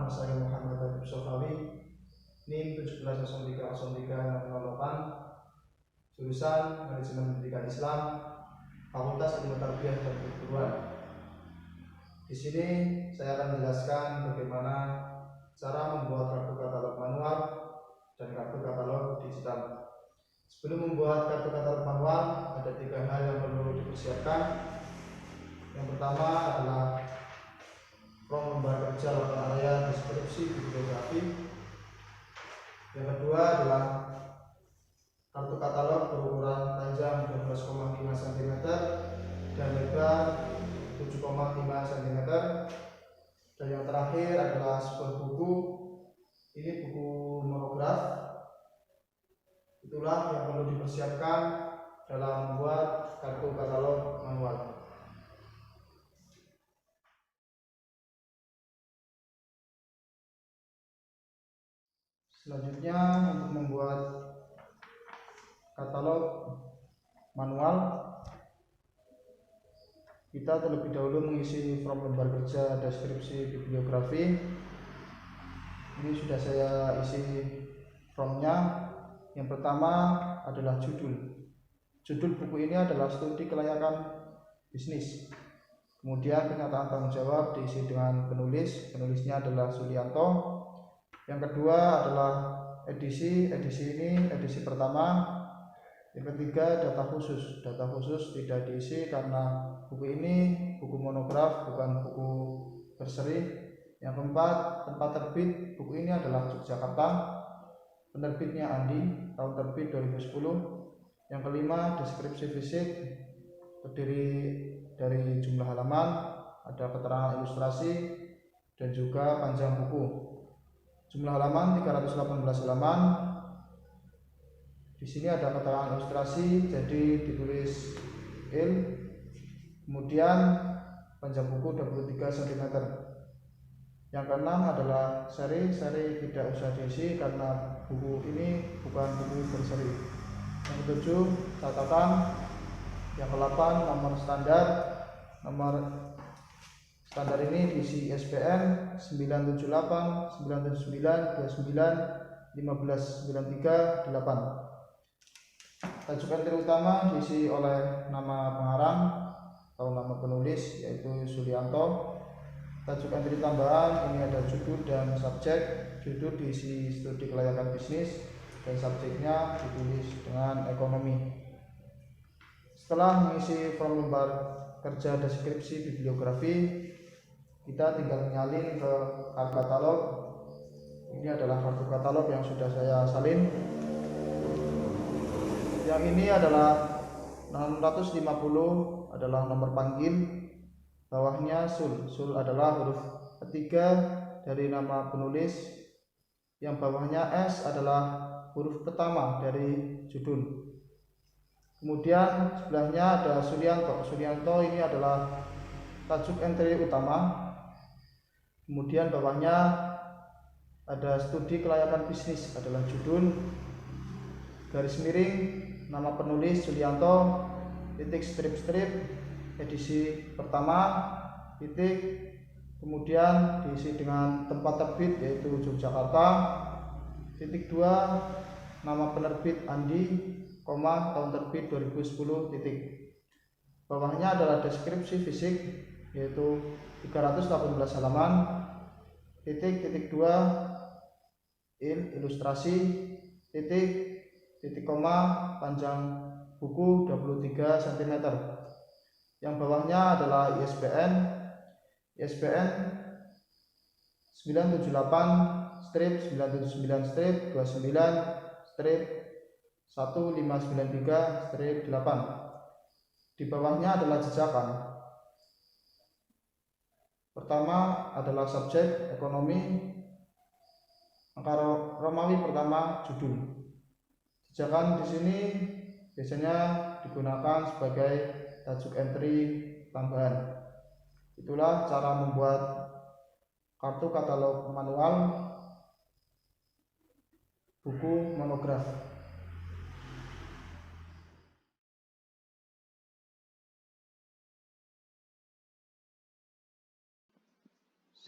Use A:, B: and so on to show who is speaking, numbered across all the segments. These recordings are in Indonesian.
A: nama saya Muhammad Habib Sofawi, NIM 17030308, jurusan Manajemen Pendidikan Islam, Fakultas Ilmu Tarbiyah dan Perguruan. Di sini saya akan menjelaskan bagaimana cara membuat kartu katalog manual dan kartu katalog digital. Sebelum membuat kartu katalog manual, ada 3 hal yang perlu dipersiapkan. Yang pertama adalah form lembar kerja laporan area deskripsi bibliografi. Yang kedua adalah kartu katalog berukuran panjang 12,5 cm dan lebar 7,5 cm. Dan yang terakhir adalah sebuah buku. Ini buku monograf. Itulah yang perlu dipersiapkan dalam membuat kartu katalog manual. Selanjutnya, untuk membuat katalog manual, kita terlebih dahulu mengisi form lembar kerja deskripsi bibliografi. Ini sudah saya isi formnya. Yang pertama adalah judul. Judul buku ini adalah Studi Kelayakan Bisnis. Kemudian pernyataan tanggung jawab diisi dengan penulis. Penulisnya adalah Sulianto. Yang kedua adalah edisi. Edisi ini edisi pertama. Yang ketiga data khusus. Data khusus tidak diisi karena buku ini buku monograf, bukan buku berseri. Yang keempat, tempat terbit. Buku ini adalah Yogyakarta. Penerbitnya Andi, tahun terbit 2010. Yang kelima, deskripsi fisik, terdiri dari jumlah halaman, ada keterangan ilustrasi, dan juga panjang buku. Jumlah halaman 318 halaman. Di sini ada keterangan ilustrasi, jadi ditulis il. Kemudian panjang buku 23 cm. Yang keenam adalah seri. Seri tidak usah diisi karena buku ini bukan buku berseri. Yang ketujuh, catatan. Yang ke-8, nomor standar. Nomor standar ini diisi ISBN 978 979 29 1593 8. Tajuk entry utama diisi oleh nama pengarang atau nama penulis, yaitu Sulianto. Tajuk entry tambahan ini ada judul dan subjek. Judul diisi Studi Kelayakan Bisnis dan subjeknya ditulis dengan ekonomi. Setelah mengisi form lembar kerja deskripsi bibliografi, kita tinggal menyalin ke kartu katalog. Ini adalah kartu katalog yang sudah saya salin. Yang ini adalah 650 adalah nomor panggil. Bawahnya sul. Sul adalah huruf ketiga dari nama penulis. Yang bawahnya S adalah huruf pertama dari judul. Kemudian sebelahnya ada Sulianto. Sulianto ini adalah tajuk entry utama. Kemudian bawahnya ada Studi Kelayakan Bisnis adalah judul. Garis miring nama penulis Sulianto, titik strip edisi pertama, titik, kemudian diisi dengan tempat terbit yaitu Yogyakarta, titik 2, nama penerbit Andi, koma, tahun terbit 2010, titik. Bawahnya adalah deskripsi fisik yaitu 318 halaman, titik 2, ilustrasi, titik koma, panjang buku 23 cm. Yang bawahnya adalah ISBN 978-29-29-1593-8. Di bawahnya adalah jejakan. Pertama adalah subjek ekonomi, angka Romawi pertama judul. Jejakan di sini biasanya digunakan sebagai tajuk entry tambahan. Itulah cara membuat kartu katalog manual buku monograf.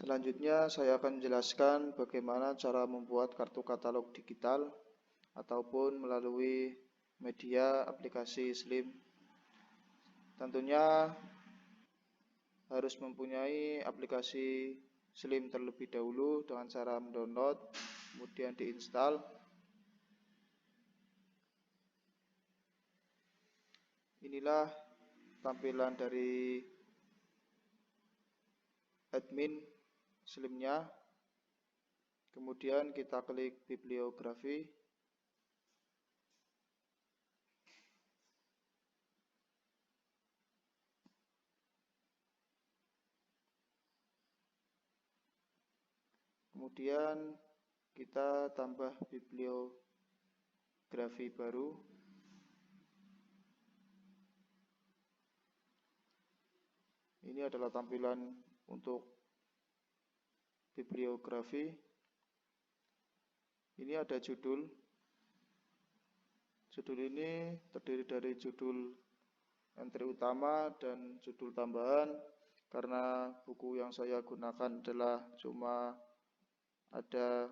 A: Selanjutnya saya akan menjelaskan bagaimana cara membuat kartu katalog digital ataupun melalui media aplikasi Slim. Tentunya harus mempunyai aplikasi Slim terlebih dahulu dengan cara mendownload, kemudian diinstal. Inilah tampilan dari admin Slimnya. Kemudian kita klik bibliografi. Kemudian kita tambah bibliografi baru. Ini adalah tampilan untuk bibliografi. Ini ada judul. Judul ini terdiri dari judul entry utama dan judul tambahan. Karena buku yang saya gunakan adalah cuma ada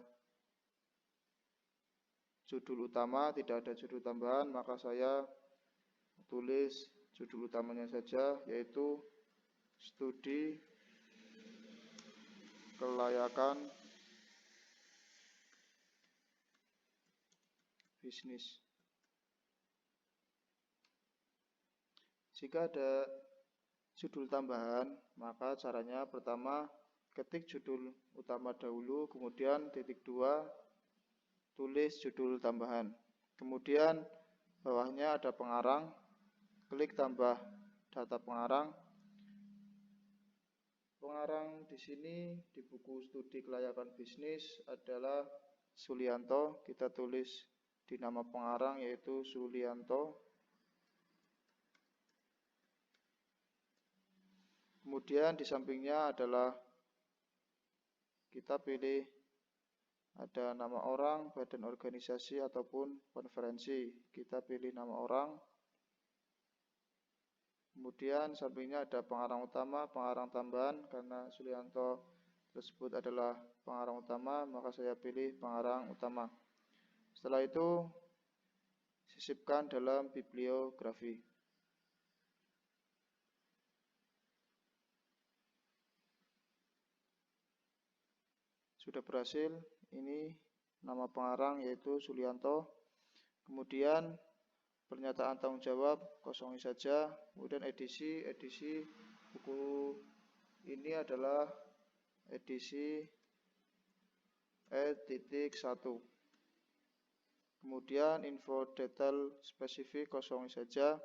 A: judul utama, tidak ada judul tambahan, maka saya tulis judul utamanya saja, yaitu studi kelayakan bisnis. Jika ada judul tambahan, maka caranya pertama ketik judul utama dahulu, kemudian titik 2 tulis judul tambahan. Kemudian bawahnya ada pengarang, klik tambah data pengarang. Pengarang di sini di buku studi kelayakan bisnis adalah Sulianto. Kita tulis di nama pengarang yaitu Sulianto. Kemudian di sampingnya adalah kita pilih ada nama orang, badan organisasi ataupun konferensi. Kita pilih nama orang. Kemudian sampingnya ada pengarang utama, pengarang tambahan. Karena Sulianto tersebut adalah pengarang utama, maka saya pilih pengarang utama. Setelah itu sisipkan dalam bibliografi. Sudah berhasil. Ini nama pengarang yaitu Sulianto. Kemudian pernyataan tanggung jawab kosongi saja. Kemudian edisi buku ini adalah edisi E.1. Kemudian info detail spesifik kosongi saja.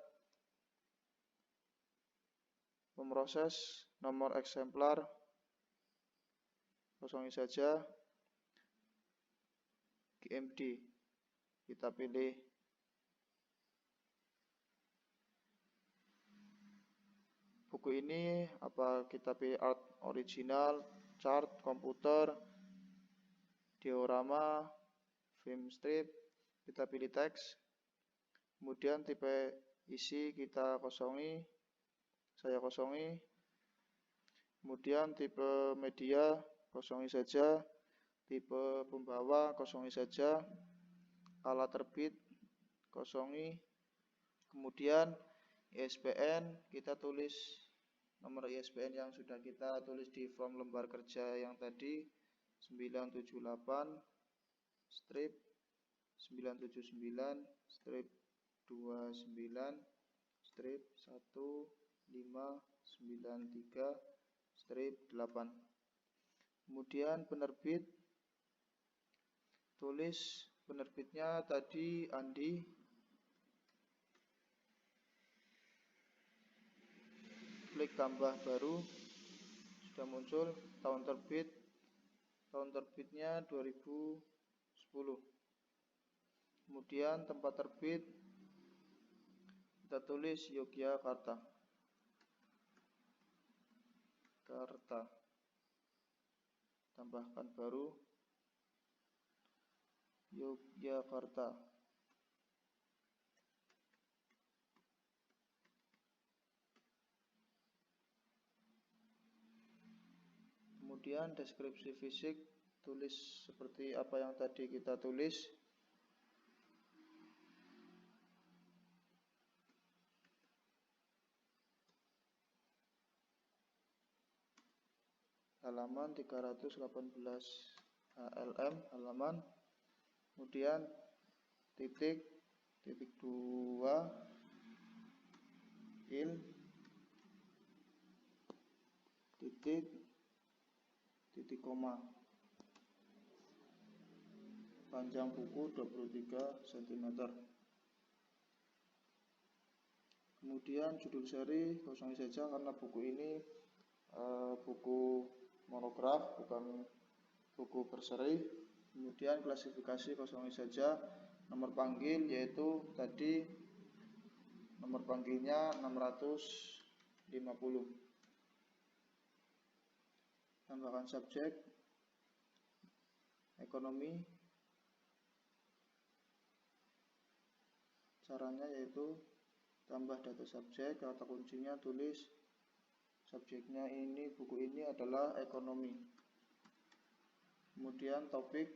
A: Pemroses nomor eksemplar kosongi saja. GMD kita pilih. Buku ini apa kita pilih art original, chart, komputer, diorama, film strip, kita pilih teks. Kemudian tipe isi kita kosongi, saya kosongi. Kemudian tipe media kosongi saja, tipe pembawa kosongi saja, kala terbit kosongi. Kemudian ISBN kita tulis nomor ISBN yang sudah kita tulis di form lembar kerja yang tadi 978 strip 979 strip 29 strip 1593 strip 8. Kemudian penerbit, tulis penerbitnya tadi Andi. Klik tambah baru, sudah muncul tahun terbit. Tahun terbitnya 2010. Kemudian tempat terbit kita tulis Yogyakarta. Tambahkan baru Yogyakarta. Kemudian deskripsi fisik, tulis seperti apa yang tadi kita tulis. Halaman 318 HLM halaman. Kemudian titik 2 il titik koma. Panjang buku 23 cm. Kemudian judul seri kosongin saja karena buku ini buku monograf, bukan buku berseri. Kemudian klasifikasi kosongin saja. Nomor panggil yaitu tadi nomor panggilnya 650. Tambahkan subjek ekonomi. Caranya yaitu tambah data subjek, kata kuncinya tulis subjeknya ini, buku ini adalah ekonomi. Kemudian topik,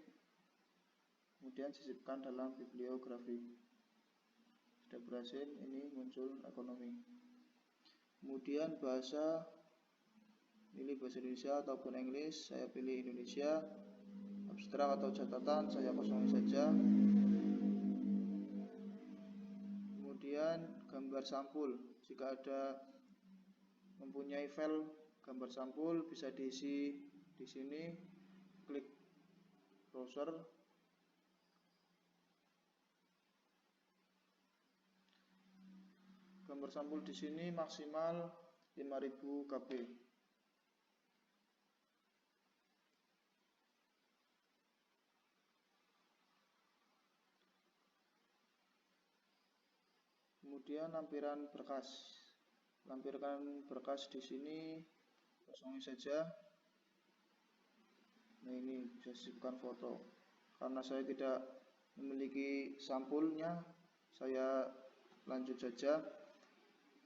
A: kemudian sisipkan dalam bibliografi. Sudah berhasil, ini muncul ekonomi. Kemudian bahasa, pilih bahasa Indonesia ataupun Inggris, saya pilih Indonesia. Abstrak atau catatan, saya kosongin saja. Kemudian gambar sampul, jika ada mempunyai file gambar sampul bisa diisi di sini, klik browser. Gambar sampul di sini maksimal 5000 KB. Kemudian lampiran berkas. Lampirkan berkas di sini, kosongin saja. Nah, ini bisa sisipkan foto. Karena saya tidak memiliki sampulnya, saya lanjut saja.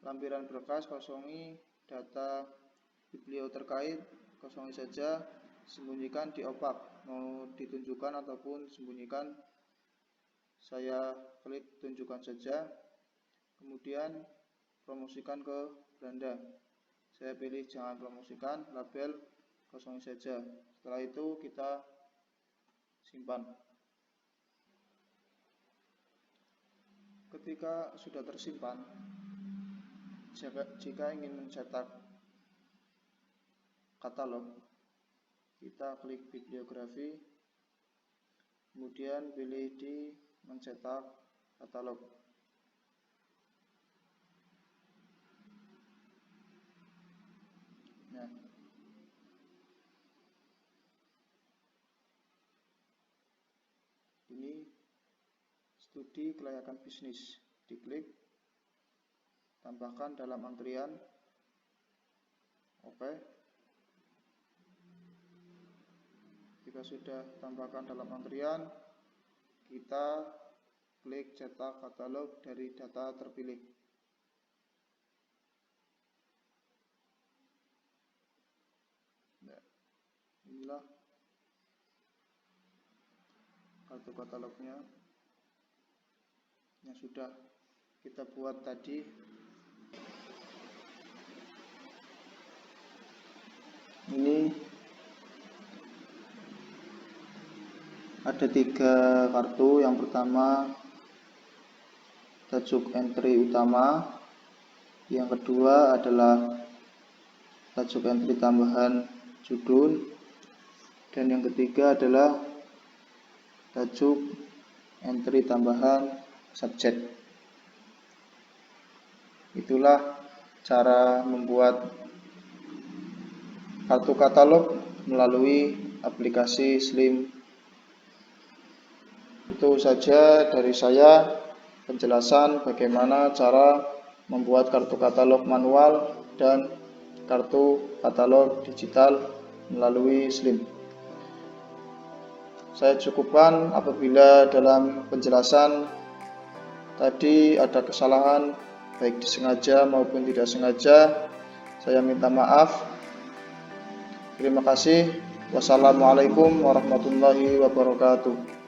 A: Lampiran berkas, kosongi data biblio terkait, kosongi saja. Sembunyikan di opak, mau ditunjukkan ataupun sembunyikan, saya klik tunjukkan saja. Kemudian promosikan ke beranda, saya pilih jangan promosikan. Label kosongin saja. Setelah itu kita simpan. Ketika sudah tersimpan, jika ingin mencetak katalog, kita klik bibliografi, kemudian pilih di mencetak katalog. Nah, ini studi kelayakan bisnis, diklik, tambahkan dalam antrian, oke. Jika sudah tambahkan dalam antrian, kita klik cetak katalog dari data terpilih. Nah, inilah kartu katalognya yang sudah kita buat tadi. Ini ada 3 kartu. Yang pertama tajuk entry utama, yang kedua adalah tajuk entry tambahan judul, dan yang ketiga adalah tajuk entry tambahan subjek. Itulah cara membuat kartu katalog melalui aplikasi Slim. Itu saja dari saya penjelasan bagaimana cara membuat kartu katalog manual dan kartu katalog digital melalui Slim. Saya cukupkan. Apabila dalam penjelasan tadi ada kesalahan baik disengaja maupun tidak sengaja, saya minta maaf. Terima kasih. Wassalamualaikum warahmatullahi wabarakatuh.